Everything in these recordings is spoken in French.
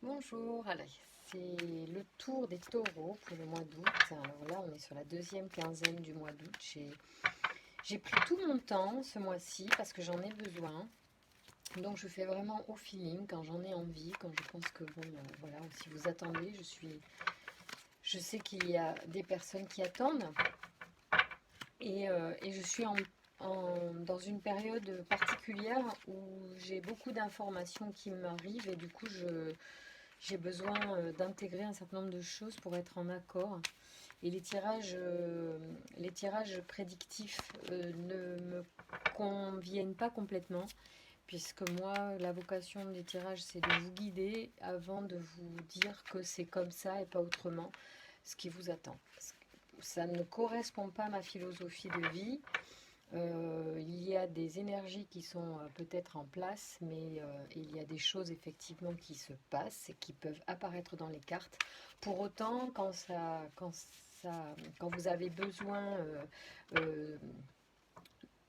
Bonjour, alors c'est le tour des taureaux pour le mois d'août. Alors là, on est sur la deuxième quinzaine du mois d'août. J'ai pris tout mon temps ce mois-ci parce que j'en ai besoin. Donc je fais vraiment au feeling quand j'en ai envie, quand je pense que bon, voilà, si vous attendez, je sais qu'il y a des personnes qui attendent et je suis dans une période particulière où j'ai beaucoup d'informations qui m'arrivent et du coup j'ai besoin d'intégrer un certain nombre de choses pour être en accord. Et les tirages prédictifs ne me conviennent pas complètement, puisque moi, la vocation des tirages, c'est de vous guider avant de vous dire que c'est comme ça et pas autrement ce qui vous attend. Ça ne correspond pas à ma philosophie de vie. Il y a des énergies qui sont peut-être en place, mais il y a des choses effectivement qui se passent et qui peuvent apparaître dans les cartes. Pour autant, quand vous avez besoin euh,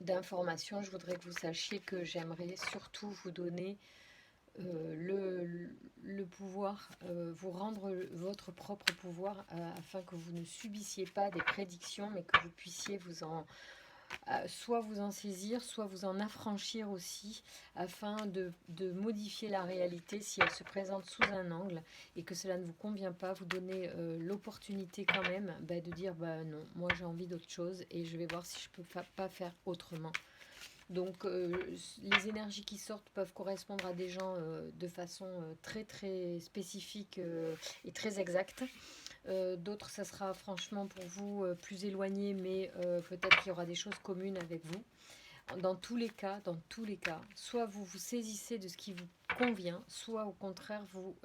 d'informations, je voudrais que vous sachiez que j'aimerais surtout vous donner le pouvoir, vous rendre votre propre pouvoir afin que vous ne subissiez pas des prédictions, mais que vous puissiez soit vous en saisir, soit vous en affranchir aussi, afin de modifier la réalité si elle se présente sous un angle et que cela ne vous convient pas, vous donner l'opportunité quand même de dire bah non, moi j'ai envie d'autre chose et je vais voir si je peux pas faire autrement. Donc les énergies qui sortent peuvent correspondre à des gens de façon très très spécifique et très exacte. D'autres, ça sera franchement pour vous plus éloigné, mais peut-être qu'il y aura des choses communes avec vous. Dans tous les cas, soit vous vous saisissez de ce qui vous convient, soit au contraire, vous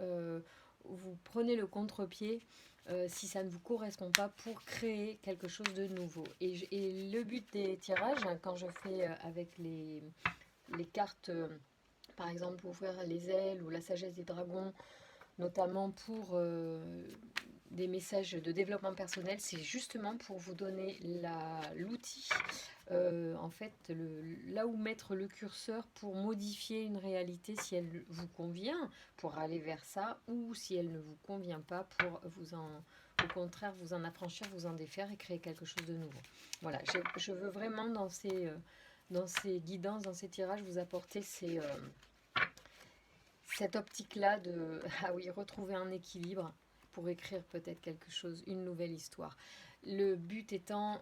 prenez le contre-pied si ça ne vous correspond pas pour créer quelque chose de nouveau. Et le but des tirages, hein, quand je fais avec les cartes, par exemple pour ouvrir les ailes ou la sagesse des dragons, notamment pour des messages de développement personnel, c'est justement pour vous donner l'outil, en fait, là où mettre le curseur pour modifier une réalité si elle vous convient, pour aller vers ça, ou si elle ne vous convient pas, pour au contraire, vous en affranchir, vous en défaire et créer quelque chose de nouveau. Voilà, je veux vraiment dans ces guidances, dans ces tirages, vous apporter cette optique-là de, ah oui, retrouver un équilibre pour écrire peut-être quelque chose, une nouvelle histoire. Le but étant,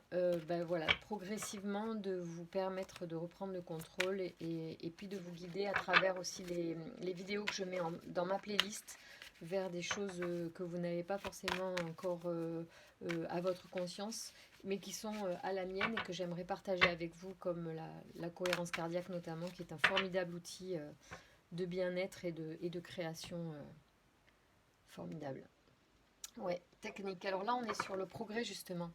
voilà, progressivement de vous permettre de reprendre le contrôle et puis de vous guider à travers aussi les vidéos que je mets dans ma playlist vers des choses que vous n'avez pas forcément encore à votre conscience, mais qui sont à la mienne et que j'aimerais partager avec vous, comme la cohérence cardiaque notamment, qui est un formidable outil de bien-être et de création formidable. Ouais, technique. Alors là, on est sur le progrès justement.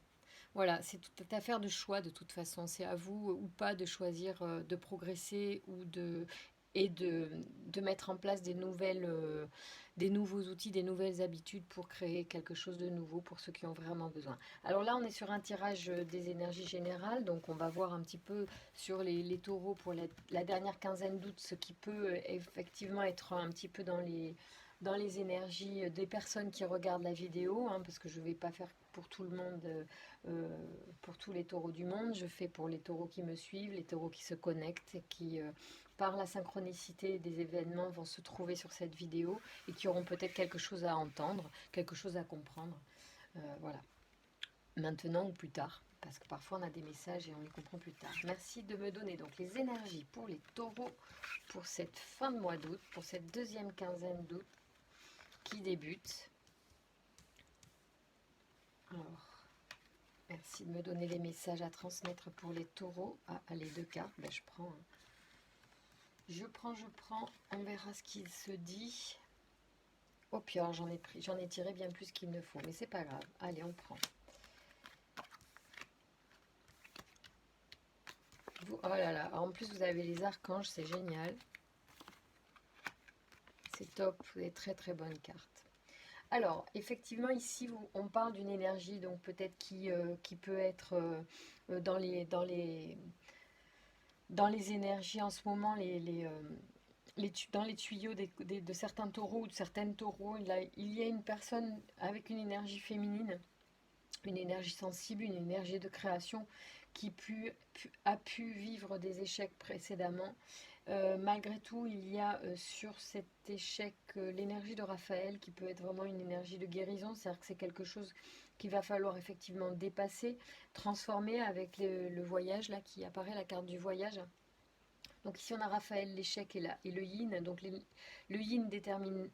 Voilà, c'est toute affaire de choix de toute façon. C'est à vous ou pas de choisir de progresser et de mettre en place des nouveaux outils, des nouvelles habitudes pour créer quelque chose de nouveau pour ceux qui ont vraiment besoin. Alors là, on est sur un tirage des énergies générales, donc on va voir un petit peu sur les taureaux pour la dernière quinzaine d'août, ce qui peut effectivement être un petit peu dans les énergies des personnes qui regardent la vidéo, hein, parce que je ne vais pas faire pour tout le monde, pour tous les taureaux du monde. Je fais pour les taureaux qui me suivent, les taureaux qui se connectent et qui, par la synchronicité des événements, vont se trouver sur cette vidéo et qui auront peut-être quelque chose à entendre, quelque chose à comprendre. Voilà, maintenant ou plus tard. Parce que parfois on a des messages et on les comprend plus tard. Merci de me donner donc les énergies pour les taureaux pour cette fin de mois d'août, pour cette deuxième quinzaine d'août qui débute. Alors, merci de me donner les messages à transmettre pour les taureaux. Ah, les deux cartes, je prends. Hein. Je prends. On verra ce qu'il se dit. Oh, puis alors j'en ai tiré bien plus qu'il ne faut, mais c'est pas grave. Allez, on prend. Oh là là, en plus vous avez les archanges, c'est génial. C'est top, vous avez très très bonnes cartes. Alors, effectivement, ici, on parle d'une énergie, donc peut-être qui peut être dans les énergies en ce moment, dans les tuyaux de certains taureaux ou de certaines taureaux, il y a une personne avec une énergie féminine, une énergie sensible, une énergie de création a pu vivre des échecs précédemment. Malgré tout, il y a sur cet échec l'énergie de Raphaël qui peut être vraiment une énergie de guérison, c'est-à-dire que c'est quelque chose qu'il va falloir effectivement dépasser, transformer avec le voyage, là qui apparaît la carte du voyage. Donc ici on a Raphaël, l'échec et le yin. Donc le yin détermine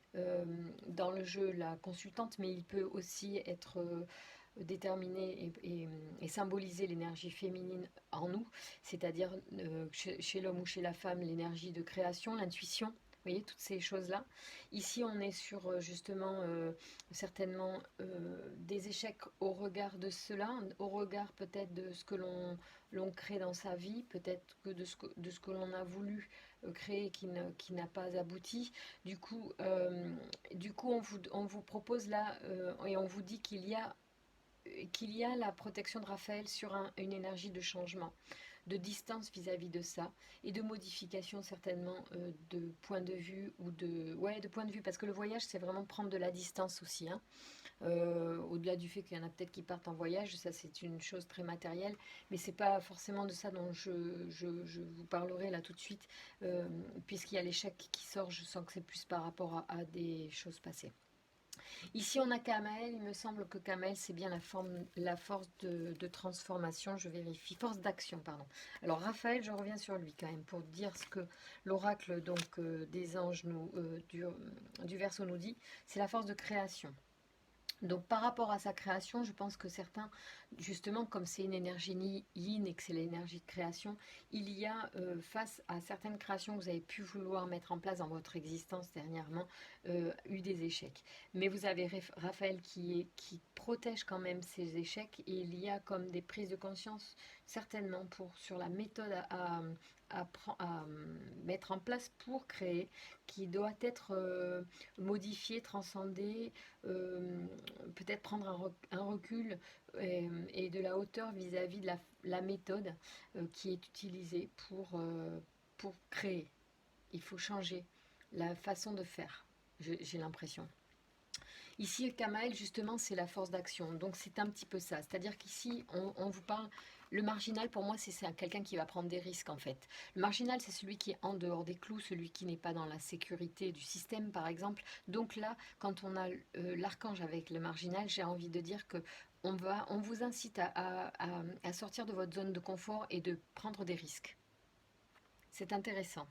dans le jeu la consultante, mais il peut aussi être déterminé et symboliser l'énergie féminine en nous, c'est-à-dire chez l'homme ou chez la femme, l'énergie de création, l'intuition. Vous voyez, toutes ces choses-là. Ici, on est sur justement certainement des échecs au regard de cela, au regard peut-être de ce que l'on crée dans sa vie, peut-être que de ce que l'on a voulu créer qui n'a pas abouti. Du coup, on vous propose là et on vous dit qu'il y a la protection de Raphaël sur une énergie de changement, de distance vis-à-vis de ça, et de modification certainement de point de vue ou de point de vue, parce que le voyage c'est vraiment prendre de la distance aussi, hein. Au-delà du fait qu'il y en a peut-être qui partent en voyage, ça c'est une chose très matérielle, mais c'est pas forcément de ça dont je vous parlerai là tout de suite, puisqu'il y a l'échec qui sort, je sens que c'est plus par rapport à des choses passées. Ici, on a Kamael. Il me semble que Kamael, c'est bien la force de transformation. Je vérifie. Force d'action, pardon. Alors, Raphaël, je reviens sur lui quand même pour dire ce que l'oracle donc des anges du Verseau nous dit. C'est la force de création. Donc par rapport à sa création, je pense que certains, justement, comme c'est une énergie yin et que c'est l'énergie de création, il y a face à certaines créations que vous avez pu vouloir mettre en place dans votre existence dernièrement, eu des échecs. Mais vous avez Raphaël qui protège quand même ces échecs et il y a comme des prises de conscience certainement sur la méthode à mettre en place pour créer, qui doit être modifiée, transcendée, peut-être prendre un recul et de la hauteur vis-à-vis de la méthode qui est utilisée pour créer. Il faut changer la façon de faire, j'ai l'impression. Ici, Kamael, justement, c'est la force d'action. Donc, c'est un petit peu ça. C'est-à-dire qu'ici, on vous parle. Le marginal, pour moi, c'est quelqu'un qui va prendre des risques, en fait. Le marginal, c'est celui qui est en dehors des clous, celui qui n'est pas dans la sécurité du système, par exemple. Donc là, quand on a l'archange avec le marginal, j'ai envie de dire que on vous incite à sortir de votre zone de confort et de prendre des risques. C'est intéressant.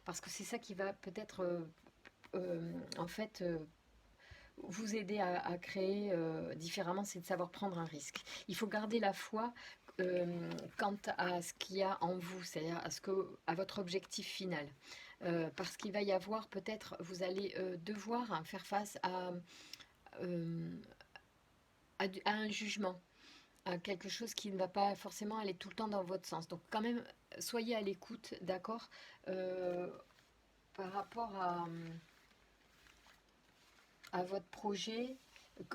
Parce que c'est ça qui va peut-être, en fait, vous aider à créer différemment, c'est de savoir prendre un risque. Il faut garder la foi quant à ce qu'il y a en vous, c'est-à-dire à votre objectif final. Parce qu'il va y avoir peut-être, vous allez devoir faire face euh, à un jugement, à quelque chose qui ne va pas forcément aller tout le temps dans votre sens. Donc quand même, soyez à l'écoute, d'accord, euh, par rapport à votre projet,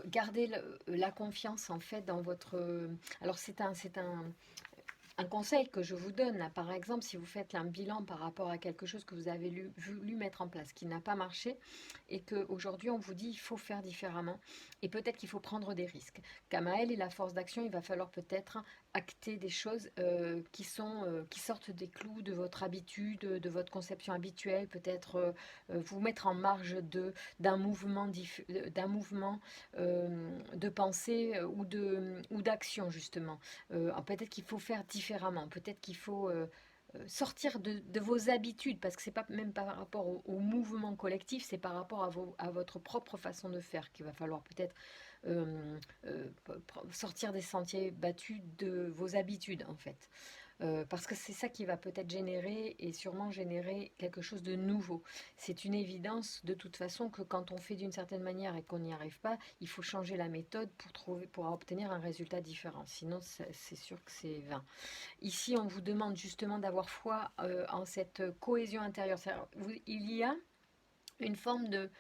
gardez la confiance en fait dans votre. Alors c'est un conseil que je vous donne, là, par exemple, si vous faites un bilan par rapport à quelque chose que vous avez voulu mettre en place, qui n'a pas marché, et qu'aujourd'hui on vous dit il faut faire différemment, et peut-être qu'il faut prendre des risques. Kamael et la force d'action, il va falloir peut-être acter des choses qui sortent des clous de votre habitude, de votre conception habituelle, peut-être vous mettre en marge d'un mouvement, de pensée ou d'action, justement. Peut-être qu'il faut faire différemment, peut-être qu'il faut sortir de vos habitudes, parce que c'est pas même par rapport au mouvement collectif, c'est par rapport à votre propre façon de faire qu'il va falloir peut-être sortir des sentiers battus de vos habitudes en fait. Parce que c'est ça qui va peut-être générer et sûrement générer quelque chose de nouveau. C'est une évidence de toute façon que quand on fait d'une certaine manière et qu'on n'y arrive pas, il faut changer la méthode pour obtenir un résultat différent. Sinon, c'est sûr que c'est vain. Ici, on vous demande justement d'avoir foi en cette cohésion intérieure. Il y a une forme de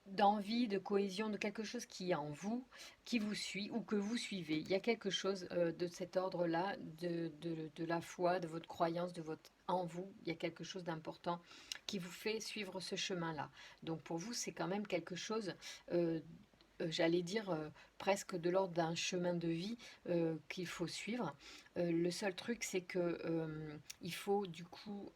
d'envie, de cohésion, de quelque chose qui est en vous, qui vous suit ou que vous suivez. Il y a quelque chose de cet ordre-là, de la foi, de votre croyance, de votre en vous. Il y a quelque chose d'important qui vous fait suivre ce chemin-là. Donc pour vous, c'est quand même quelque chose, euh, j'allais dire, presque de l'ordre d'un chemin de vie qu'il faut suivre. Le seul truc, c'est que il faut du coup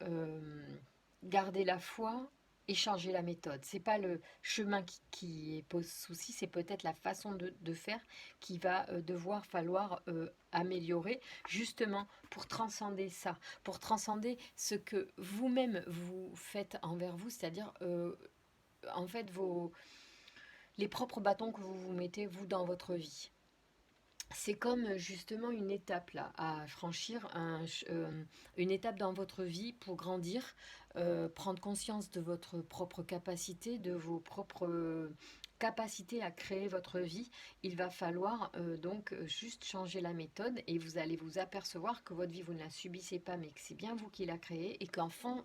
garder la foi et changer la méthode. C'est pas le chemin qui pose souci, c'est peut-être la façon de faire qui va devoir falloir améliorer justement pour transcender ça, pour transcender ce que vous-même vous faites envers vous, c'est-à-dire en fait les propres bâtons que vous vous mettez vous dans votre vie. C'est comme justement une étape là à franchir, une étape dans votre vie pour grandir, prendre conscience de votre propre capacité, de vos propres capacités à créer votre vie. Il va falloir donc juste changer la méthode et vous allez vous apercevoir que votre vie, vous ne la subissez pas, mais que c'est bien vous qui la créez et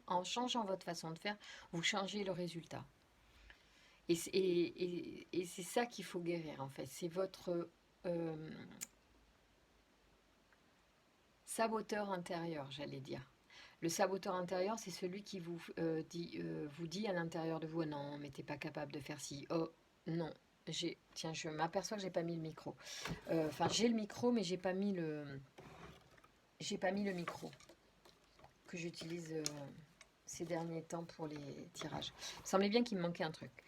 en changeant votre façon de faire, vous changez le résultat. Et c'est ça qu'il faut guérir en fait. C'est votre euh, saboteur intérieur, j'allais dire. Le saboteur intérieur, c'est celui qui vous dit à l'intérieur de vous, non, mais t'es pas capable de faire ci. Oh, non. Tiens, je m'aperçois que j'ai pas mis le micro. Enfin, j'ai le micro, mais j'ai pas mis le micro que j'utilise ces derniers temps pour les tirages. Il me semblait bien qu'il me manquait un truc.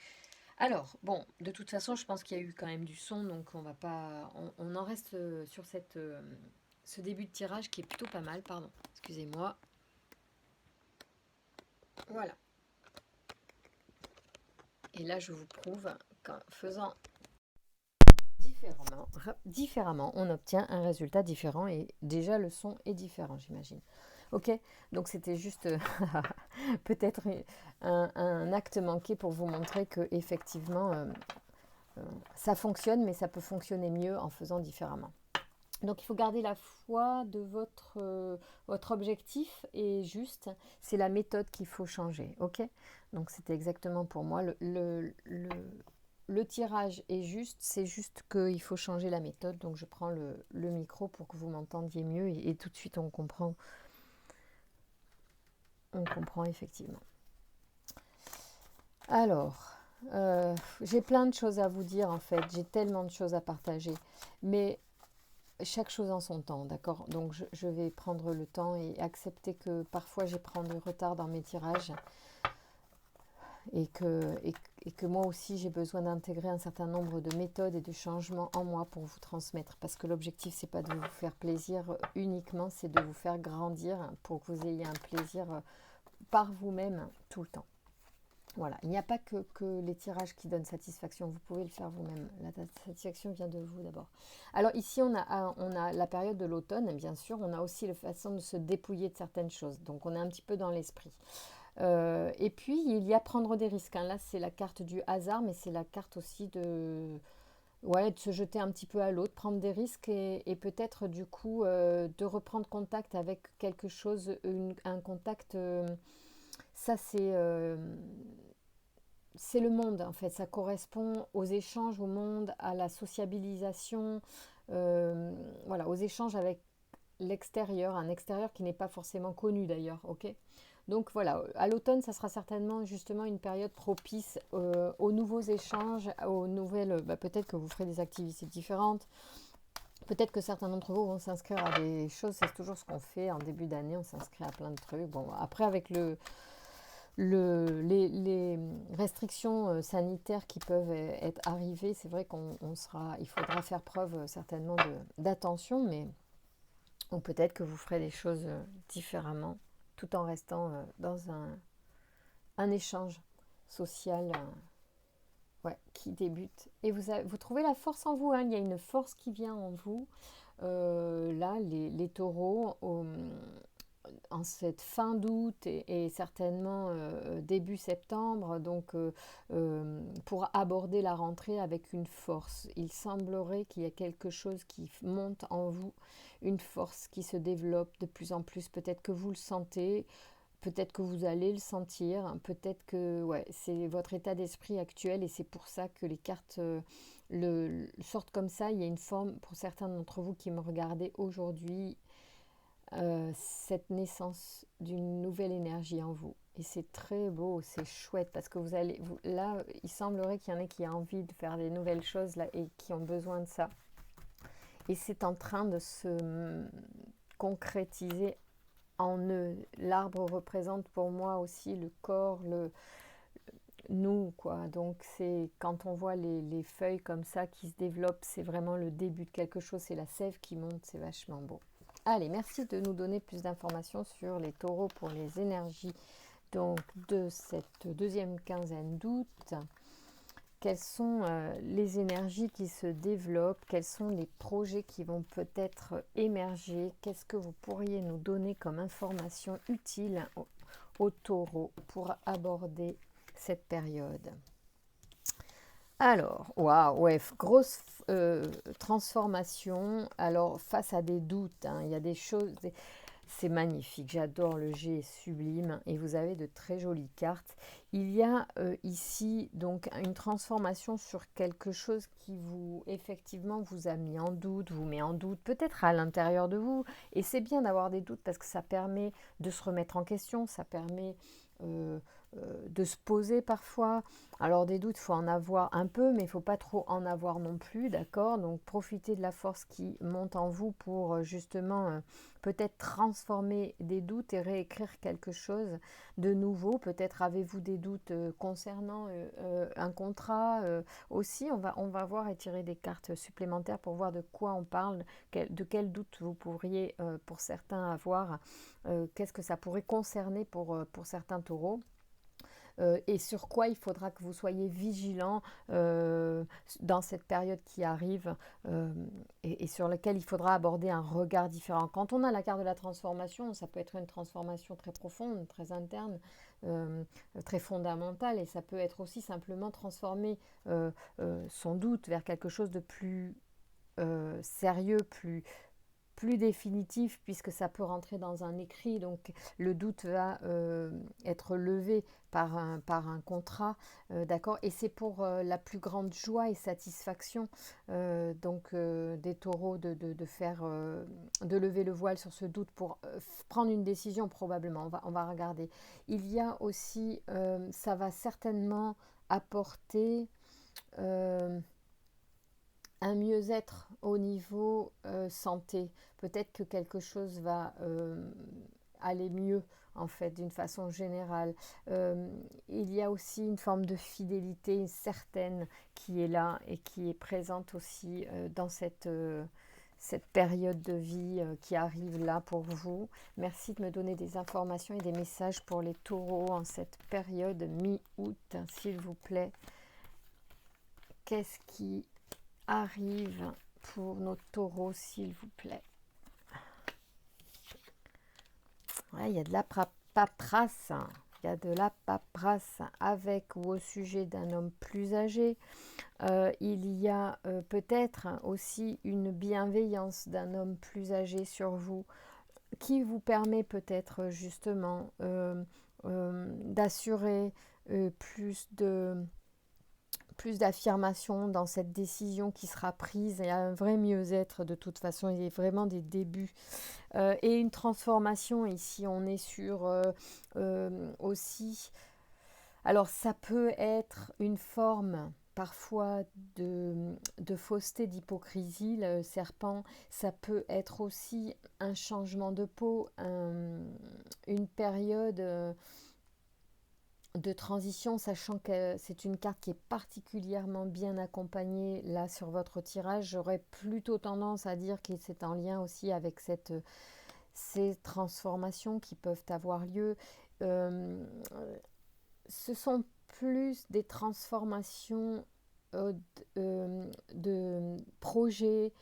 Alors, bon, de toute façon, je pense qu'il y a eu quand même du son, donc on va pas, on en reste sur ce début de tirage qui est plutôt pas mal, pardon. Excusez-moi. Voilà. Et là, je vous prouve qu'en faisant différemment, on obtient un résultat différent et déjà le son est différent, j'imagine. Ok, donc c'était juste peut-être un acte manqué pour vous montrer que effectivement ça fonctionne, mais ça peut fonctionner mieux en faisant différemment. Donc il faut garder la foi de votre objectif et juste, c'est la méthode qu'il faut changer. Ok. Donc c'était exactement pour moi. Le tirage est juste, c'est juste qu'il faut changer la méthode. Donc je prends le micro pour que vous m'entendiez mieux et tout de suite on comprend effectivement. Alors, j'ai plein de choses à vous dire en fait, j'ai tellement de choses à partager. Mais chaque chose en son temps, d'accord? Donc je vais prendre le temps et accepter que parfois j'ai prends du retard dans mes tirages et que moi aussi j'ai besoin d'intégrer un certain nombre de méthodes et de changements en moi pour vous transmettre. Parce que l'objectif, c'est pas de vous faire plaisir uniquement, c'est de vous faire grandir pour que vous ayez un plaisir par vous-même tout le temps. Voilà, il n'y a pas que les tirages qui donnent satisfaction, vous pouvez le faire vous-même. La satisfaction vient de vous d'abord. Alors ici, on a la période de l'automne, et bien sûr, on a aussi la façon de se dépouiller de certaines choses. Donc on est un petit peu dans l'esprit. Et puis, il y a prendre des risques, hein. Là, c'est la carte du hasard, mais c'est la carte aussi de se jeter un petit peu à l'autre, prendre des risques et peut-être du coup de reprendre contact avec quelque chose, un contact... ça, c'est le monde en fait, ça correspond aux échanges au monde, à la sociabilisation, voilà, aux échanges avec l'extérieur, un extérieur qui n'est pas forcément connu d'ailleurs, ok. Donc voilà, à l'automne, ça sera certainement justement une période propice aux nouveaux échanges, aux nouvelles. Peut-être que vous ferez des activités différentes. Peut-être que certains d'entre vous vont s'inscrire à des choses. C'est toujours ce qu'on fait en début d'année. On s'inscrit à plein de trucs. Bon, après avec les restrictions sanitaires qui peuvent être arrivées, c'est vrai il faudra faire preuve certainement d'attention, mais ou peut-être que vous ferez des choses différemment, tout en restant dans un échange social qui débute. Et vous trouvez la force en vous, hein, il y a une force qui vient en vous. Là, les taureaux, en cette fin d'août et certainement début septembre, donc pour aborder la rentrée avec une force. Il semblerait qu'il y ait quelque chose qui monte en vous, une force qui se développe de plus en plus. Peut-être que vous le sentez, peut-être que vous allez le sentir, hein, peut-être que ouais, c'est votre état d'esprit actuel et c'est pour ça que les cartes sortent comme ça. Il y a une forme, pour certains d'entre vous qui me regardez aujourd'hui, cette naissance d'une nouvelle énergie en vous. Et c'est très beau, c'est chouette parce que là, il semblerait qu'il y en ait qui aient envie de faire des nouvelles choses là et qui ont besoin de ça. Et c'est en train de se concrétiser en eux. L'arbre représente pour moi aussi le corps, nous, quoi. Donc c'est quand on voit les feuilles comme ça qui se développent, c'est vraiment le début de quelque chose, c'est la sève qui monte, c'est vachement beau. Allez, merci de nous donner plus d'informations sur les taureaux pour les énergies donc de cette deuxième quinzaine d'août. Quelles sont les énergies qui se développent? Quels sont les projets qui vont peut-être émerger? Qu'est-ce que vous pourriez nous donner comme information utile aux taureaux pour aborder cette période? Alors, waouh, ouais, grosse transformation. Alors, face à des doutes, hein, il y a des choses, c'est magnifique. J'adore le jet sublime et vous avez de très jolies cartes. Il y a ici donc une transformation sur quelque chose qui effectivement, vous a mis en doute, vous met en doute, peut-être à l'intérieur de vous. Et c'est bien d'avoir des doutes parce que ça permet de se remettre en question, ça permet de se poser parfois. Alors des doutes, il faut en avoir un peu, mais il ne faut pas trop en avoir non plus, d'accord? Donc profitez de la force qui monte en vous pour justement peut-être transformer des doutes et réécrire quelque chose de nouveau. Peut-être avez-vous des doutes concernant un contrat aussi. On va voir et tirer des cartes supplémentaires pour voir de quoi on parle, de quels doutes vous pourriez pour certains avoir, qu'est-ce que ça pourrait concerner pour certains taureaux. Et sur quoi il faudra que vous soyez vigilant dans cette période qui arrive et sur laquelle il faudra aborder un regard différent. Quand on a la carte de la transformation, ça peut être une transformation très profonde, très interne, très fondamentale, et ça peut être aussi simplement transformer son doute vers quelque chose de plus sérieux, plus définitif, puisque ça peut rentrer dans un écrit. Donc le doute va être levé par un contrat, d'accord, et c'est pour la plus grande joie et satisfaction des taureaux de faire de lever le voile sur ce doute pour prendre une décision. Probablement on va regarder. Il y a aussi ça va certainement apporter un mieux-être au niveau santé. Peut-être que quelque chose va aller mieux, en fait, d'une façon générale. Il y a aussi une forme de fidélité certaine qui est là et qui est présente aussi dans cette période de vie qui arrive là pour vous. Merci de me donner des informations et des messages pour les taureaux en cette période mi-août, s'il vous plaît. Qu'est-ce qui arrive pour nos taureaux, s'il vous plaît? Ouais, il y a de la paperasse. Il y a de la paperasse avec ou au sujet d'un homme plus âgé. Il y a peut-être aussi une bienveillance d'un homme plus âgé sur vous qui vous permet peut-être justement d'assurer plus d'affirmation dans cette décision qui sera prise et un vrai mieux-être. De toute façon, il y a vraiment des débuts et une transformation. Ici on est sur aussi, alors ça peut être une forme parfois de fausseté, d'hypocrisie, le serpent. Ça peut être aussi un changement de peau, une période de transition, sachant que c'est une carte qui est particulièrement bien accompagnée là sur votre tirage. J'aurais plutôt tendance à dire que c'est en lien aussi avec ces transformations qui peuvent avoir lieu. Ce sont plus des transformations de projets,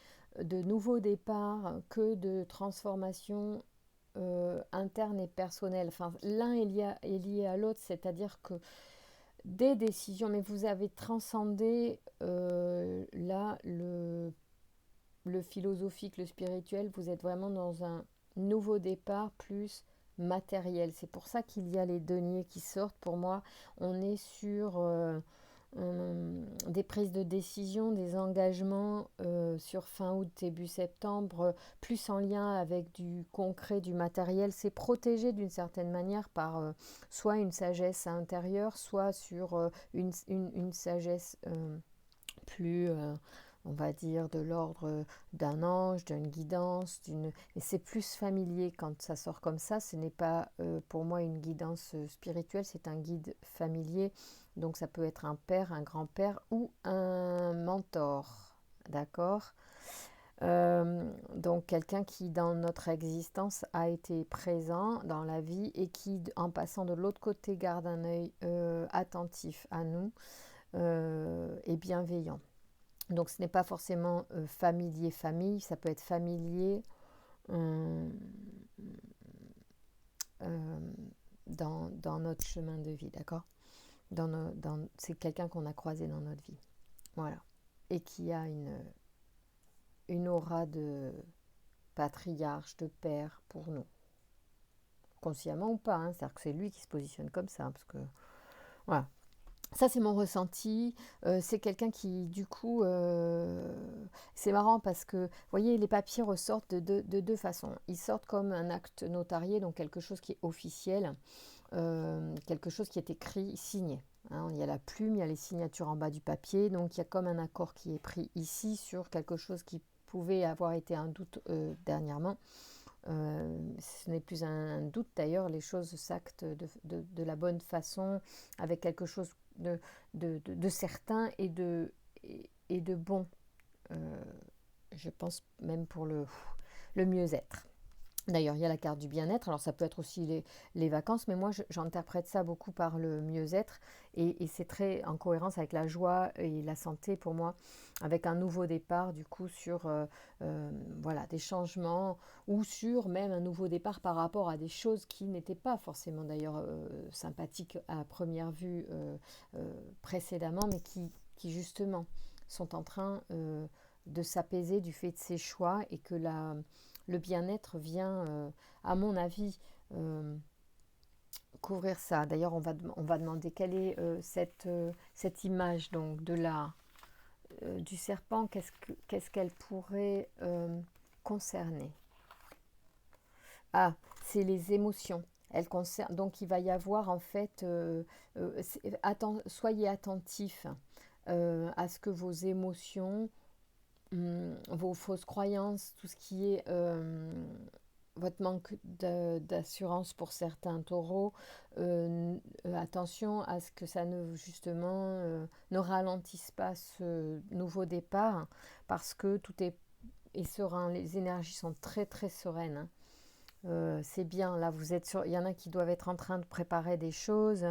de nouveaux départs, que de transformations interne et personnel. Enfin, l'un est lié à l'autre, c'est-à-dire que des décisions, mais vous avez transcendé là le philosophique, le spirituel, vous êtes vraiment dans un nouveau départ plus matériel. C'est pour ça qu'il y a les deniers qui sortent. Pour moi, on est sur des prises de décision, des engagements sur fin août, début septembre, plus en lien avec du concret, du matériel. C'est protégé d'une certaine manière par soit une sagesse intérieure, soit sur une sagesse plus, on va dire, de l'ordre d'un ange, d'une guidance, et c'est plus familier quand ça sort comme ça. Ce n'est pas pour moi une guidance spirituelle, c'est un guide familier. Donc ça peut être un père, un grand-père ou un mentor, d'accord. Donc quelqu'un qui dans notre existence a été présent dans la vie et qui en passant de l'autre côté garde un œil attentif à nous et bienveillant. Donc ce n'est pas forcément familier-famille, ça peut être familier euh, euh, dans notre chemin de vie, d'accord. C'est quelqu'un qu'on a croisé dans notre vie, voilà. Et qui a une aura de patriarche, de père pour nous. Consciemment ou pas, hein, c'est-à-dire que c'est lui qui se positionne comme ça, parce que, voilà. Ça, c'est mon ressenti. C'est quelqu'un qui, du coup, c'est marrant parce que, vous voyez, les papiers ressortent de deux façons. Ils sortent comme un acte notarié, donc quelque chose qui est officiel, quelque chose qui est écrit, signé. Hein, il y a la plume, il y a les signatures en bas du papier, donc il y a comme un accord qui est pris ici sur quelque chose qui pouvait avoir été un doute dernièrement. Ce n'est plus un doute d'ailleurs, les choses s'actent de la bonne façon, avec quelque chose de certain et de bon. Euh, je pense même pour le mieux-être. D'ailleurs, il y a la carte du bien-être, alors ça peut être aussi les vacances, mais moi j'interprète ça beaucoup par le mieux-être et c'est très en cohérence avec la joie et la santé pour moi, avec un nouveau départ du coup sur voilà, des changements ou sur même un nouveau départ par rapport à des choses qui n'étaient pas forcément d'ailleurs sympathiques à première vue précédemment, mais qui justement sont en train de s'apaiser du fait de ces choix et que le bien-être vient, à mon avis, couvrir ça. D'ailleurs, on va demander quelle est cette image donc, du serpent, qu'est-ce qu'elle pourrait concerner. Ah, c'est les émotions. Elle concerne, donc il va y avoir en fait, soyez attentifs à ce que vos émotions, vos fausses croyances, tout ce qui est votre manque d'assurance pour certains taureaux, attention à ce que ça ne justement ne ralentisse pas ce nouveau départ parce que tout est serein, les énergies sont très très sereines. Hein. C'est bien, là vous êtes sur, il y en a qui doivent être en train de préparer des choses.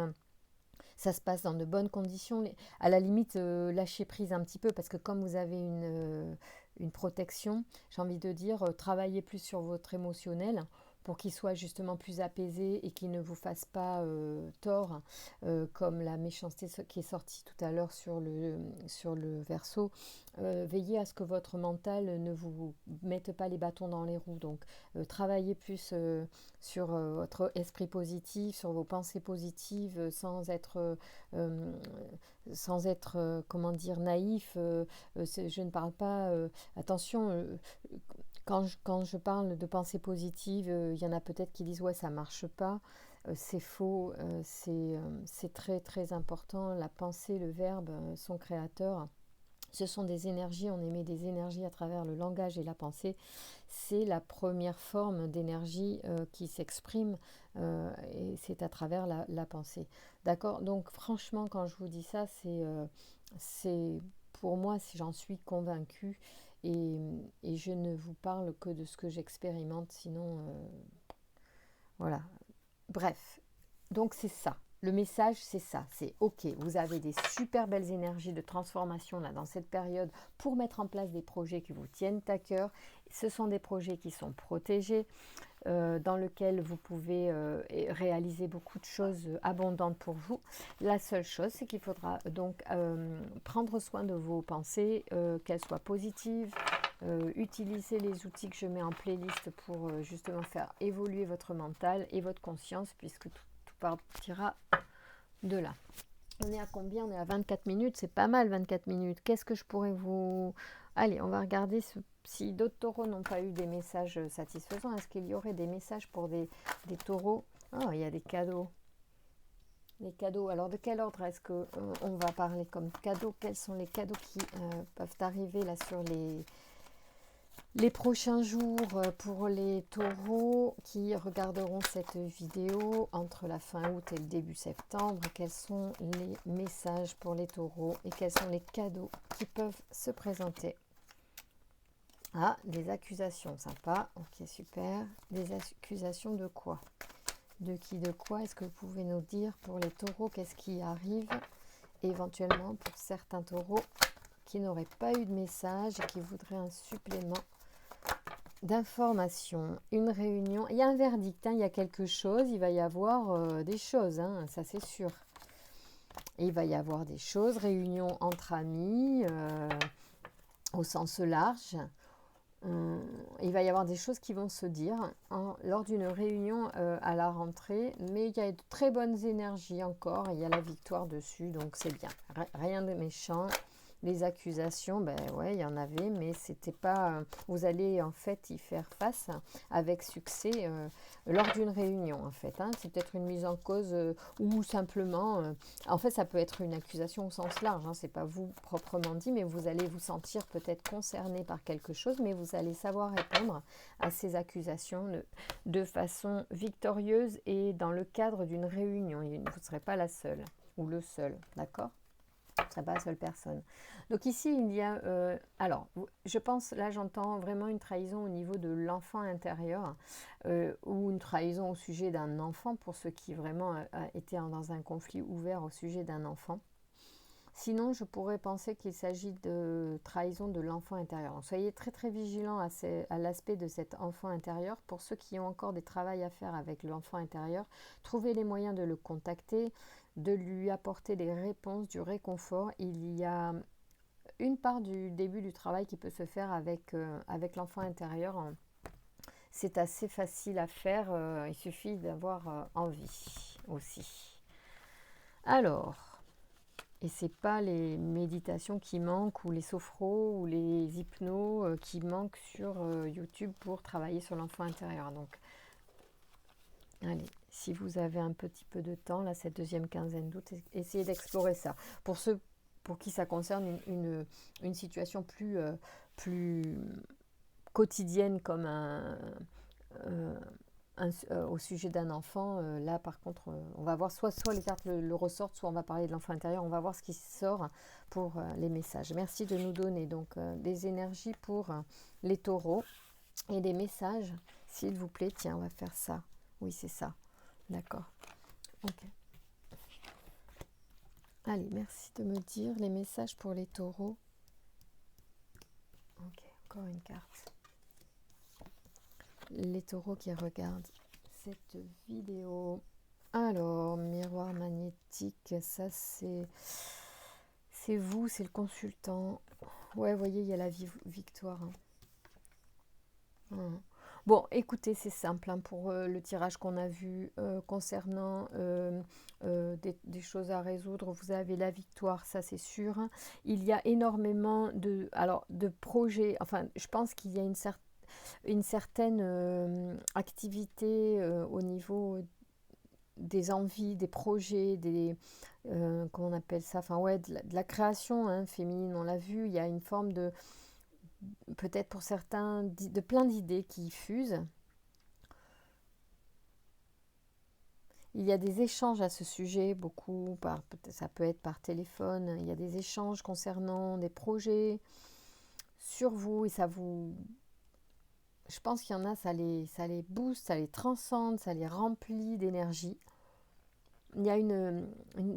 Ça se passe dans de bonnes conditions. À la limite, lâchez prise un petit peu parce que comme vous avez une protection, j'ai envie de dire, travaillez plus sur votre émotionnel pour qu'il soit justement plus apaisé et qu'il ne vous fasse pas tort, comme la méchanceté qui est sortie tout à l'heure sur le Verseau. Veillez à ce que votre mental ne vous mette pas les bâtons dans les roues. Donc, travaillez plus sur votre esprit positif, sur vos pensées positives, sans être comment dire, naïf. Je ne parle pas... attention, quand je parle de pensée positive, il y en a peut-être qui disent « ouais, ça marche pas ». C'est faux, c'est très très important. La pensée, le verbe, son créateur, ce sont des énergies, on émet des énergies à travers le langage et la pensée. C'est la première forme d'énergie qui s'exprime et c'est à travers la pensée. D'accord. Donc franchement, quand je vous dis ça, c'est pour moi, j'en suis convaincue et je ne vous parle que de ce que j'expérimente, sinon voilà. Bref, donc c'est ça. Le message, c'est ça. C'est OK, vous avez des super belles énergies de transformation là dans cette période pour mettre en place des projets qui vous tiennent à cœur. Ce sont des projets qui sont protégés, dans lesquels vous pouvez réaliser beaucoup de choses abondantes pour vous. La seule chose, c'est qu'il faudra donc prendre soin de vos pensées, qu'elles soient positives utilisez les outils que je mets en playlist pour justement faire évoluer votre mental et votre conscience, puisque tout partira de là. On est à combien? On est à 24 minutes, c'est pas mal 24 minutes. Qu'est-ce que je pourrais vous... Allez, on va regarder si d'autres taureaux n'ont pas eu des messages satisfaisants. Est-ce qu'il y aurait des messages pour des taureaux? Oh, il y a des cadeaux. Les cadeaux, alors de quel ordre est-ce qu'on on va parler comme cadeaux? Quels sont les cadeaux qui peuvent arriver là sur les prochains jours pour les taureaux qui regarderont cette vidéo entre la fin août et le début septembre? Quels sont les messages pour les taureaux et quels sont les cadeaux qui peuvent se présenter? Ah, des accusations, sympa, ok, super. Des accusations de quoi? De qui, de quoi? Est-ce que vous pouvez nous dire pour les taureaux, qu'est-ce qui arrive éventuellement pour certains taureaux qui n'auraient pas eu de message et qui voudraient un supplément d'informations, une réunion? Il y a un verdict, hein, il y a quelque chose, il va y avoir des choses, hein, ça c'est sûr. Il va y avoir des choses, réunion entre amis, au sens large. Il va y avoir des choses qui vont se dire lors d'une réunion à la rentrée, mais il y a de très bonnes énergies encore, il y a la victoire dessus, donc c'est bien. Rien de méchant. Les accusations, ben ouais, il y en avait, mais c'était pas... vous allez en fait y faire face avec succès lors d'une réunion, en fait. Hein. C'est peut-être une mise en cause ou simplement... en fait, ça peut être une accusation au sens large, hein, c'est pas vous proprement dit, mais vous allez vous sentir peut-être concerné par quelque chose, mais vous allez savoir répondre à ces accusations de façon victorieuse et dans le cadre d'une réunion. Vous ne serez pas la seule ou le seul, d'accord? Vous ne serez pas la seule personne. Donc ici, il y a... alors, je pense, là j'entends vraiment une trahison au niveau de l'enfant intérieur ou une trahison au sujet d'un enfant pour ceux qui vraiment étaient dans un conflit ouvert au sujet d'un enfant. Sinon, je pourrais penser qu'il s'agit de trahison de l'enfant intérieur. Donc, soyez très très vigilants à l'aspect de cet enfant intérieur. Pour ceux qui ont encore des travaux à faire avec l'enfant intérieur, trouvez les moyens de le contacter, de lui apporter des réponses, du réconfort. Il y a une part du début du travail qui peut se faire avec l'enfant intérieur. C'est assez facile à faire, il suffit d'avoir envie aussi. Alors, et c'est pas les méditations qui manquent ou les sophros ou les hypnos qui manquent sur YouTube pour travailler sur l'enfant intérieur. Donc, allez, si vous avez un petit peu de temps, là, cette deuxième quinzaine d'août, essayez d'explorer ça. Pour ceux pour qui ça concerne une situation plus quotidienne comme au sujet d'un enfant, là par contre on va voir soit les cartes le ressortent, soit on va parler de l'enfant intérieur, on va voir ce qui sort pour les messages. Merci de nous donner donc des énergies pour les taureaux et des messages, s'il vous plaît. Tiens, on va faire ça. Oui, c'est ça. D'accord. Ok. Allez, merci de me dire les messages pour les taureaux. Ok, encore une carte. Les taureaux qui regardent cette vidéo. Alors, miroir magnétique, ça c'est vous, c'est le consultant. Ouais, vous voyez, il y a la victoire. Bon, écoutez, c'est simple hein, pour le tirage qu'on a vu concernant des choses à résoudre. Vous avez la victoire, ça c'est sûr. Il y a énormément de projets. Enfin, je pense qu'il y a une certaine activité au niveau des envies, des projets, comment on appelle ça, enfin ouais, de la création hein, féminine, on l'a vu, il y a une forme de, peut-être pour certains, de plein d'idées qui fusent. Il y a des échanges à ce sujet, beaucoup, ça peut être par téléphone, il y a des échanges concernant des projets sur vous et ça vous... Je pense qu'il y en a, ça les booste, ça les transcende, ça les remplit d'énergie. Il y a une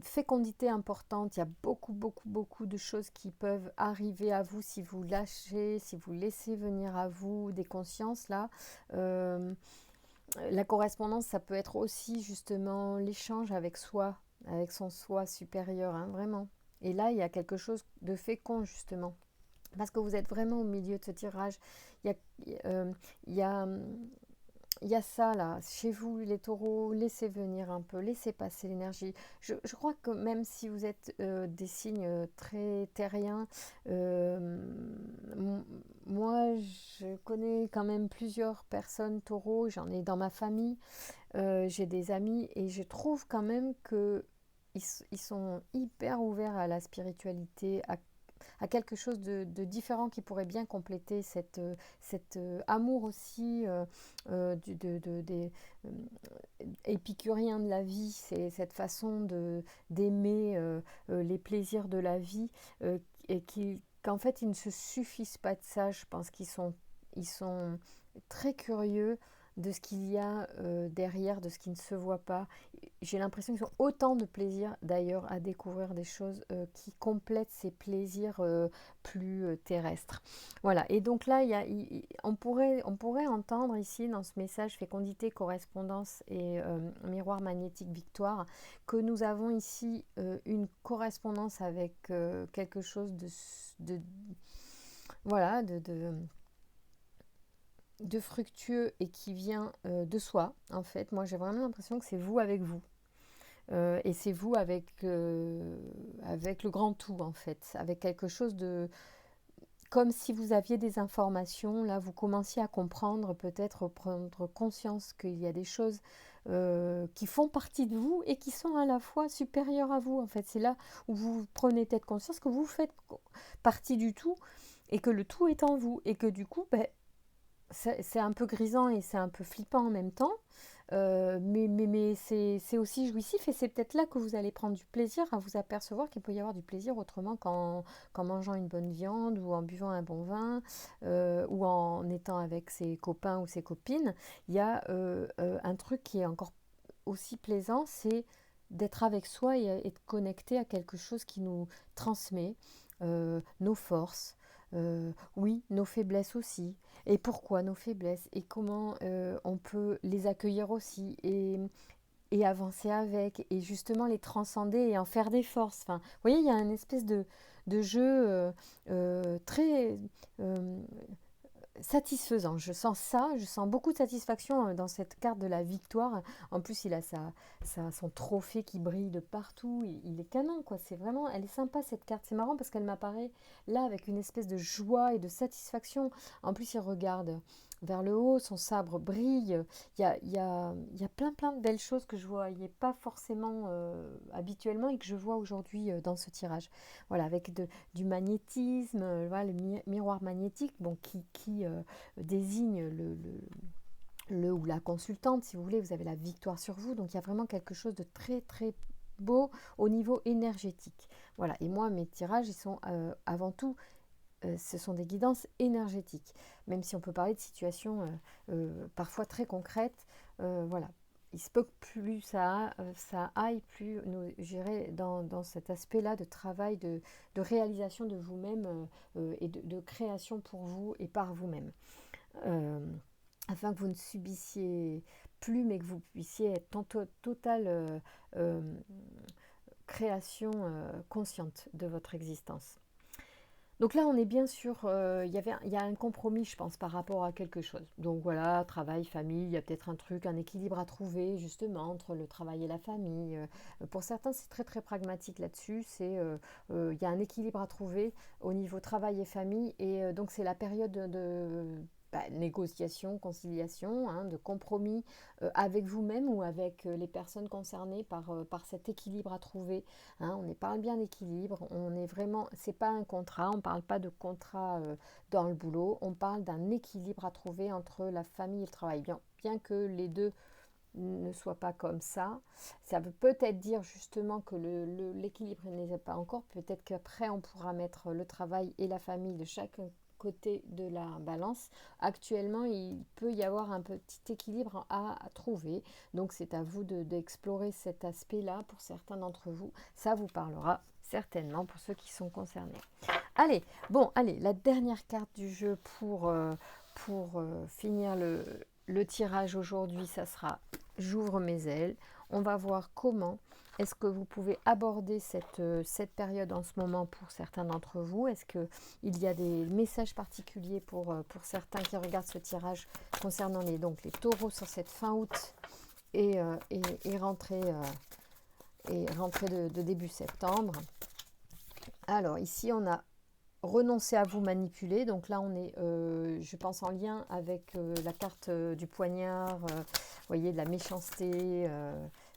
fécondité importante, il y a beaucoup de choses qui peuvent arriver à vous si vous lâchez, si vous laissez venir à vous des consciences là. La correspondance, ça peut être aussi justement l'échange avec soi, avec son soi supérieur, hein, vraiment. Et là, il y a quelque chose de fécond justement. parce que vous êtes vraiment au milieu de ce tirage. Il y a, il y a, il y a ça là, chez vous les taureaux, laissez venir un peu, laissez passer l'énergie. Je crois que même si vous êtes des signes très terriens, euh, moi je connais quand même plusieurs personnes taureaux, j'en ai dans ma famille, j'ai des amis et je trouve quand même que ils sont hyper ouverts à la spiritualité, à quelque chose de différent qui pourrait bien compléter cet amour aussi des épicuriens de la vie, c'est cette façon d'aimer les plaisirs de la vie et qu'en fait ils ne se suffisent pas de ça. Je pense ils sont très curieux de ce qu'il y a derrière, de ce qui ne se voit pas. J'ai l'impression qu'ils ont autant de plaisir d'ailleurs à découvrir des choses qui complètent ces plaisirs plus terrestres. Voilà, et donc là, on pourrait entendre ici dans ce message fécondité, correspondance et miroir magnétique victoire que nous avons ici une correspondance avec quelque chose de voilà, de fructueux et qui vient de soi, en fait. Moi, j'ai vraiment l'impression que c'est vous avec vous. Et c'est vous avec le grand tout, en fait. Avec quelque chose de... Comme si vous aviez des informations, là, vous commenciez à comprendre, peut-être prendre conscience qu'il y a des choses qui font partie de vous et qui sont à la fois supérieures à vous. En fait, c'est là où vous prenez peut-être conscience que vous faites partie du tout et que le tout est en vous. Et que du coup, ben, c'est un peu grisant et c'est un peu flippant en même temps, mais c'est aussi jouissif et c'est peut-être là que vous allez prendre du plaisir à vous apercevoir qu'il peut y avoir du plaisir autrement qu'en mangeant une bonne viande ou en buvant un bon vin ou en étant avec ses copains ou ses copines. Il y a un truc qui est encore aussi plaisant, c'est d'être avec soi et de connecter à quelque chose qui nous transmet nos forces, oui, nos faiblesses aussi. Et pourquoi nos faiblesses et comment on peut les accueillir aussi et avancer avec et justement les transcender et en faire des forces. Enfin, vous voyez, il y a une espèce de jeu très satisfaisant. Je sens ça, je sens beaucoup de satisfaction dans cette carte de la victoire. En plus, il a son trophée qui brille de partout. Il est canon, quoi. C'est vraiment, elle est sympa cette carte. C'est marrant parce qu'elle m'apparaît là avec une espèce de joie et de satisfaction. En plus, il regarde vers le haut, son sabre brille. Il y a plein de belles choses que je voyais pas forcément habituellement et que je vois aujourd'hui dans ce tirage. Voilà, avec du magnétisme, voilà, le miroir magnétique, bon, qui désigne le ou la consultante, si vous voulez, vous avez la victoire sur vous, donc il y a vraiment quelque chose de très très beau au niveau énergétique. Voilà, et moi mes tirages, ils sont avant tout, ce sont des guidances énergétiques, même si on peut parler de situations parfois très concrètes, voilà. Il se peut que plus ça aille, plus j'irai dans cet aspect-là de travail, de réalisation de vous-même et de création pour vous et par vous-même. Euh, Afin que vous ne subissiez plus, mais que vous puissiez être en totale euh, création consciente de votre existence. Donc là, on est bien sûr, il y a un compromis, je pense, par rapport à quelque chose. Donc voilà, travail, famille, il y a peut-être un truc, un équilibre à trouver justement entre le travail et la famille. Pour certains, c'est très très pragmatique là-dessus. Il y a un équilibre à trouver au niveau travail et famille, et donc c'est la période de négociation, conciliation, hein, de compromis avec vous-même ou avec les personnes concernées par cet équilibre à trouver. Hein, on parle bien d'équilibre, on est vraiment, c'est pas un contrat, on parle pas de contrat dans le boulot, on parle d'un équilibre à trouver entre la famille et le travail. Bien que les deux ne soient pas comme ça veut peut-être dire justement que l'équilibre n'est pas encore, peut-être qu'après on pourra mettre le travail et la famille de chaque côté de la balance. Actuellement, il peut y avoir un petit équilibre à trouver, donc c'est à vous d'explorer cet aspect-là pour certains d'entre vous. Ça vous parlera certainement pour ceux qui sont concernés. Allez, la dernière carte du jeu pour finir le tirage aujourd'hui, ça sera j'ouvre mes ailes. On va voir comment est-ce que vous pouvez aborder cette période en ce moment pour certains d'entre vous? Est-ce qu'il y a des messages particuliers pour certains qui regardent ce tirage concernant les taureaux sur cette fin août et rentrée, de début septembre? Alors ici, on a renoncer à vous manipuler. Donc là, on est, je pense, en lien avec la carte du poignard, vous voyez, de la méchanceté.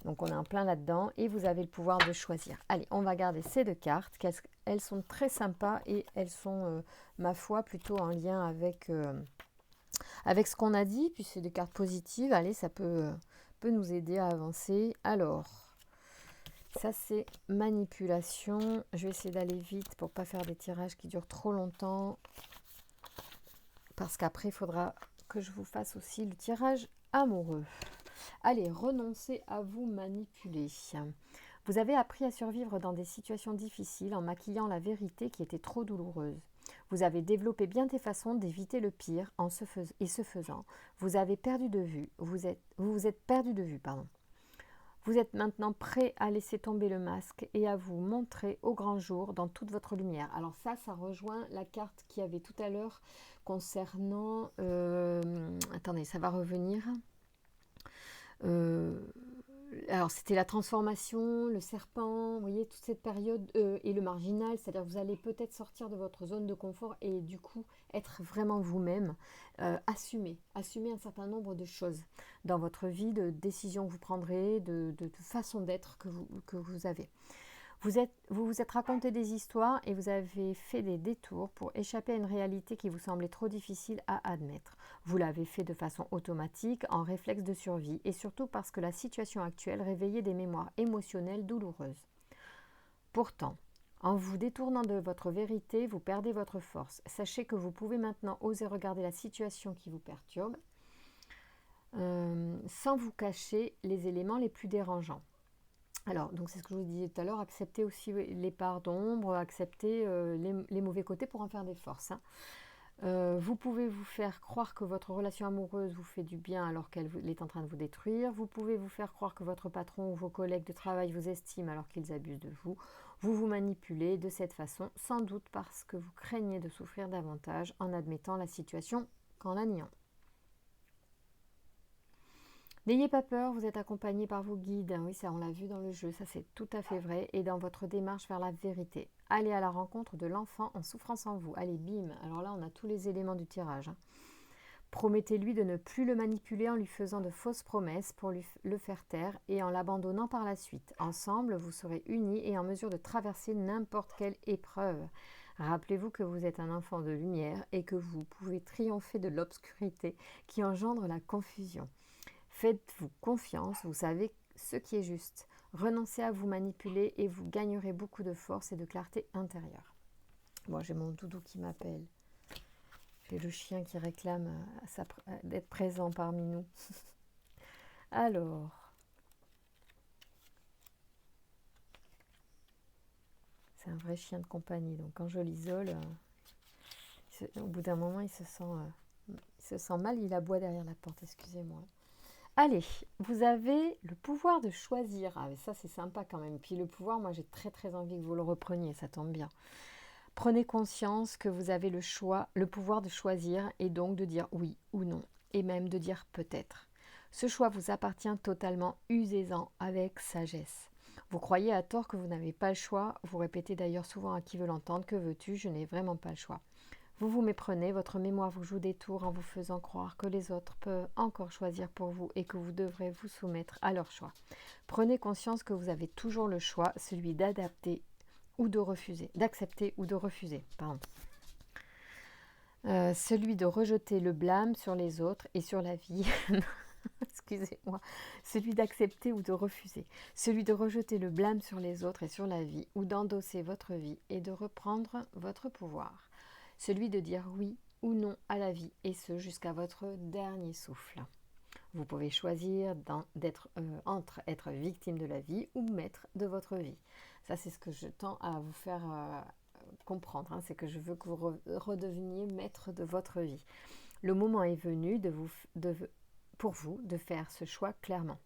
Donc on est en plein là-dedans. Et vous avez le pouvoir de choisir. Allez, on va garder ces deux cartes. Elles sont très sympas et elles sont, ma foi, plutôt en lien avec ce qu'on a dit. Puis c'est des cartes positives. Allez, ça peut nous aider à avancer. Alors, ça, c'est manipulation. Je vais essayer d'aller vite pour ne pas faire des tirages qui durent trop longtemps. Parce qu'après, il faudra que je vous fasse aussi le tirage amoureux. Allez, renoncez à vous manipuler. Vous avez appris à survivre dans des situations difficiles en maquillant la vérité qui était trop douloureuse. Vous avez développé bien des façons d'éviter le pire et ce faisant, vous avez perdu de vue. Vous vous êtes perdu de vue, pardon. Vous êtes maintenant prêt à laisser tomber le masque et à vous montrer au grand jour dans toute votre lumière. Alors ça rejoint la carte qu'il y avait tout à l'heure concernant... attendez, ça va revenir. Alors c'était la transformation, le serpent, vous voyez, toute cette période, et le marginal, c'est-à-dire que vous allez peut-être sortir de votre zone de confort et du coup être vraiment vous-même, assumer un certain nombre de choses dans votre vie, de décisions que vous prendrez, de façon d'être que vous avez. Vous vous êtes raconté des histoires et vous avez fait des détours pour échapper à une réalité qui vous semblait trop difficile à admettre. Vous l'avez fait de façon automatique, en réflexe de survie, et surtout parce que la situation actuelle réveillait des mémoires émotionnelles douloureuses. Pourtant, en vous détournant de votre vérité, vous perdez votre force. Sachez que vous pouvez maintenant oser regarder la situation qui vous perturbe, sans vous cacher les éléments les plus dérangeants. Alors, donc c'est ce que je vous disais tout à l'heure, accepter aussi les parts d'ombre, accepter les mauvais côtés pour en faire des forces. Vous pouvez vous faire croire que votre relation amoureuse vous fait du bien alors qu'elle est en train de vous détruire. Vous pouvez vous faire croire que votre patron ou vos collègues de travail vous estiment alors qu'ils abusent de vous. Vous vous manipulez de cette façon, sans doute parce que vous craignez de souffrir davantage en admettant la situation qu'en la niant. N'ayez pas peur, vous êtes accompagné par vos guides. Oui, ça on l'a vu dans le jeu, ça c'est tout à fait vrai. Et dans votre démarche vers la vérité. Allez à la rencontre de l'enfant en souffrance en vous. Allez, bim. Alors là, on a tous les éléments du tirage. Promettez-lui de ne plus le manipuler en lui faisant de fausses promesses pour le faire taire et en l'abandonnant par la suite. Ensemble, vous serez unis et en mesure de traverser n'importe quelle épreuve. Rappelez-vous que vous êtes un enfant de lumière et que vous pouvez triompher de l'obscurité qui engendre la confusion. Faites-vous confiance, vous savez ce qui est juste. Renoncez à vous manipuler et vous gagnerez beaucoup de force et de clarté intérieure. Bon, j'ai mon doudou qui m'appelle. J'ai le chien qui réclame d'être présent parmi nous. Alors, c'est un vrai chien de compagnie. Donc quand je l'isole, au bout d'un moment, il se sent mal. Il aboie derrière la porte, excusez-moi. Allez, vous avez le pouvoir de choisir. Ah, mais ça, c'est sympa quand même. Puis le pouvoir, moi, j'ai très très envie que vous le repreniez. Ça tombe bien. Prenez conscience que vous avez le pouvoir de choisir et donc de dire oui ou non. Et même de dire peut-être. Ce choix vous appartient totalement. Usez-en avec sagesse. Vous croyez à tort que vous n'avez pas le choix. Vous répétez d'ailleurs souvent à qui veut l'entendre. Que veux-tu? Je n'ai vraiment pas le choix. Vous vous méprenez, votre mémoire vous joue des tours en vous faisant croire que les autres peuvent encore choisir pour vous et que vous devrez vous soumettre à leur choix. Prenez conscience que vous avez toujours le choix, celui d'accepter ou de refuser. Celui de rejeter le blâme sur les autres et sur la vie. Excusez-moi. Celui d'accepter ou de refuser. Celui de rejeter le blâme sur les autres et sur la vie ou d'endosser votre vie et de reprendre votre pouvoir. Celui de dire oui ou non à la vie, et ce jusqu'à votre dernier souffle. Vous pouvez choisir entre être victime de la vie ou maître de votre vie. Ça, c'est ce que je tends à vous faire comprendre. C'est que je veux que vous redeveniez maître de votre vie. Le moment est venu pour vous de faire ce choix clairement.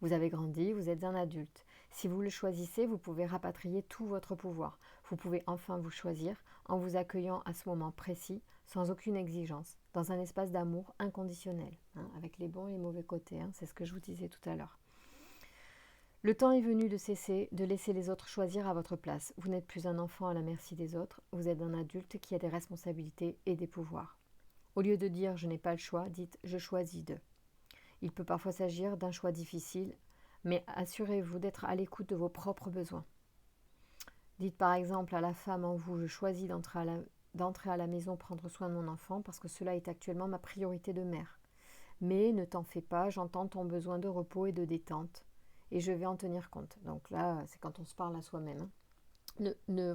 Vous avez grandi, vous êtes un adulte. Si vous le choisissez, vous pouvez rapatrier tout votre pouvoir. Vous pouvez enfin vous choisir en vous accueillant à ce moment précis, sans aucune exigence, dans un espace d'amour inconditionnel, hein, avec les bons et les mauvais côtés, hein, c'est ce que je vous disais tout à l'heure. Le temps est venu de cesser de laisser les autres choisir à votre place. Vous n'êtes plus un enfant à la merci des autres, vous êtes un adulte qui a des responsabilités et des pouvoirs. Au lieu de dire je n'ai pas le choix, dites je choisis de. Il peut parfois s'agir d'un choix difficile, mais assurez-vous d'être à l'écoute de vos propres besoins. Dites par exemple à la femme en vous, je choisis d'entrer à la maison prendre soin de mon enfant parce que cela est actuellement ma priorité de mère. Mais ne t'en fais pas, j'entends ton besoin de repos et de détente et je vais en tenir compte. Donc là, c'est quand on se parle à soi-même.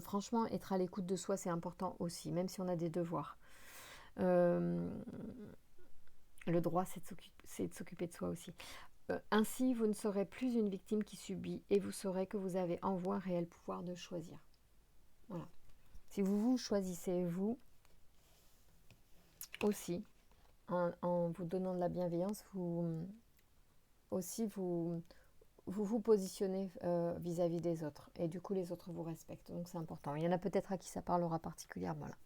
Franchement, être à l'écoute de soi, c'est important aussi, même si on a des devoirs. Le droit, c'est de s'occuper de soi aussi. Ainsi, vous ne serez plus une victime qui subit et vous saurez que vous avez en vous un réel pouvoir de choisir. Voilà. Si vous vous choisissez, vous aussi, en vous donnant de la bienveillance, vous vous positionnez vis-à-vis des autres. Et du coup, les autres vous respectent. Donc, c'est important. Il y en a peut-être à qui ça parlera particulièrement. Là.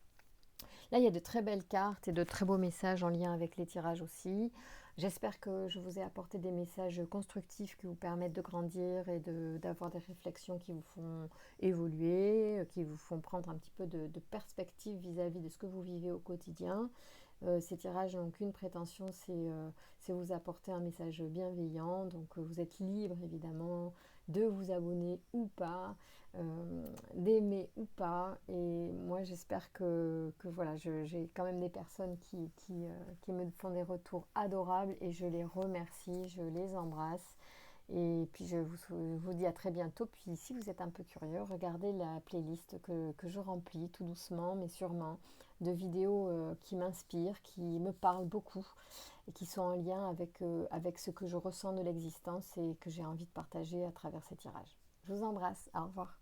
Là, il y a de très belles cartes et de très beaux messages en lien avec les tirages aussi. J'espère que je vous ai apporté des messages constructifs qui vous permettent de grandir et d'avoir des réflexions qui vous font évoluer, qui vous font prendre un petit peu de perspective vis-à-vis de ce que vous vivez au quotidien. Ces tirages n'ont qu'une prétention, c'est vous apporter un message bienveillant. Donc vous êtes libre évidemment de vous abonner ou pas, d'aimer ou pas. Et moi j'espère que voilà, j'ai quand même des personnes qui me font des retours adorables et je les remercie, je les embrasse. Et puis je vous dis à très bientôt. Puis si vous êtes un peu curieux, regardez la playlist que je remplis tout doucement mais sûrement de vidéos qui m'inspirent, qui me parlent beaucoup et qui sont en lien avec ce que je ressens de l'existence et que j'ai envie de partager à travers ces tirages. Je vous embrasse, au revoir.